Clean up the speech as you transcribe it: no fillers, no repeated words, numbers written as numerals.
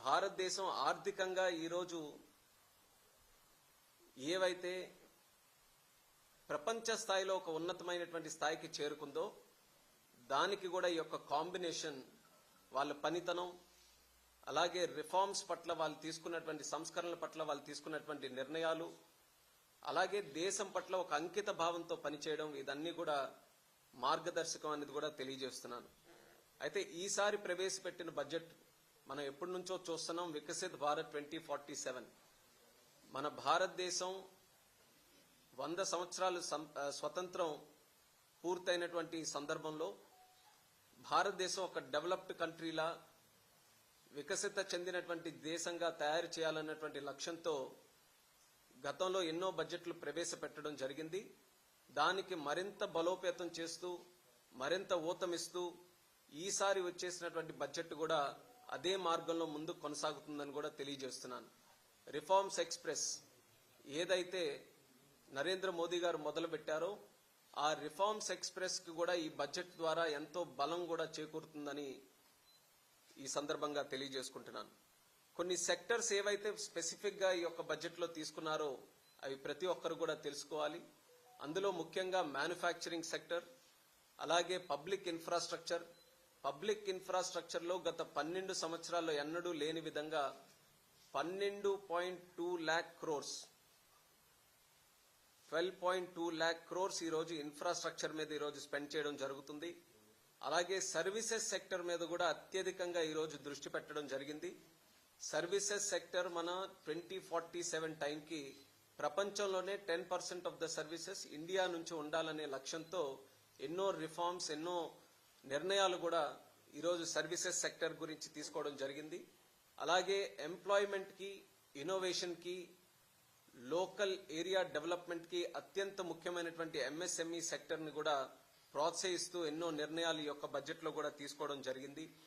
భారతదేశం ఆర్థికంగా ఈరోజు ఏవైతే ప్రపంచ స్థాయిలో ఒక ఉన్నతమైనటువంటి స్థాయికి చేరుకుందో దానికి కూడా ఈ యొక్క కాంబినేషన్ వాళ్ళ పనితనం, అలాగే రిఫార్మ్స్ పట్ల వాళ్ళు తీసుకున్నటువంటి సంస్కరణల పట్ల వాళ్ళు తీసుకున్నటువంటి నిర్ణయాలు, అలాగే దేశం పట్ల ఒక అంకిత భావంతో పనిచేయడం, ఇదన్నీ కూడా మార్గదర్శకం అనేది కూడా తెలియజేస్తున్నాను. అయితే ఈసారి ప్రవేశపెట్టిన బడ్జెట్ మనం ఎప్పటి నుంచో చూస్తున్నాం, వికసిత్ భారత్ 2047. మన భారతదేశం 100 సంవత్సరాలు స్వతంత్రం పూర్తయినటువంటి సందర్భంలో భారతదేశం ఒక డెవలప్డ్ కంట్రీలా వికసిత చెందినటువంటి దేశంగా తయారు చేయాలన్నటువంటి లక్ష్యంతో గతంలో ఎన్నో బడ్జెట్లు ప్రవేశపెట్టడం జరిగింది. దానికి మరింత బలోపేతం చేస్తూ మరింత ఊతమిస్తూ ఈసారి వచ్చేసినటువంటి బడ్జెట్ కూడా అదే మార్గంలో ముందు కొనసాగుతుందని కూడా తెలియజేస్తున్నాను. రిఫార్మ్స్ ఎక్స్ప్రెస్ ఏదైతే నరేంద్ర మోదీ గారు మొదలుపెట్టారో ఆ రిఫార్మ్స్ ఎక్స్ప్రెస్ కి కూడా ఈ బడ్జెట్ ద్వారా ఎంతో బలం కూడా చేకూరుతుందని ఈ సందర్భంగా తెలియజేసుకుంటున్నాను. కొన్ని సెక్టర్స్ ఏవైతే స్పెసిఫిక్ గా ఈ యొక్క బడ్జెట్ లో తీసుకున్నారో అవి ప్రతి ఒక్కరు కూడా తెలుసుకోవాలి. అందులో ముఖ్యంగా మ్యానుఫ్యాక్చరింగ్ సెక్టర్, అలాగే పబ్లిక్ ఇన్ఫ్రాస్ట్రక్చర్ లో గత 12 సంవత్సరాల్లో ఎన్నడూ లేని విధంగా 12.2 lakh crores 12.2 lakh crores ఈ రోజు ఇన్ఫ్రాస్ట్రక్చర్ మీద ఈ రోజు స్పెండ్ చేయడం జరుగుతుంది. అలాగే సర్వీసెస్ సెక్టర్ మీద కూడా అత్యధికంగా ఈ రోజు దృష్టి పెట్టడం జరిగింది. సర్వీసెస్ సెక్టర్ మన 2047 టైంకి ప్రపంచంలోనే 10% ఆఫ్ ద సర్వీసెస్ ఇండియా నుంచి ఉండాలనే లక్ష్యంతో ఎన్నో రిఫార్మ్స్, ఎన్నో నిర్ణయాలు కూడా ఈరోజు సర్వీసెస్ సెక్టర్ గురించి తీసుకోవడం జరిగింది. అలాగే ఎంప్లాయ్మెంట్ కి, ఇన్నోవేషన్ కి, లోకల్ ఏరియా డెవలప్మెంట్ కి అత్యంత ముఖ్యమైనటువంటి ఎంఎస్ఎంఈ సెక్టర్ ని కూడా ప్రోత్సహిస్తూ ఎన్నో నిర్ణయాలు ఈ యొక్క బడ్జెట్ లో కూడా తీసుకోవడం జరిగింది.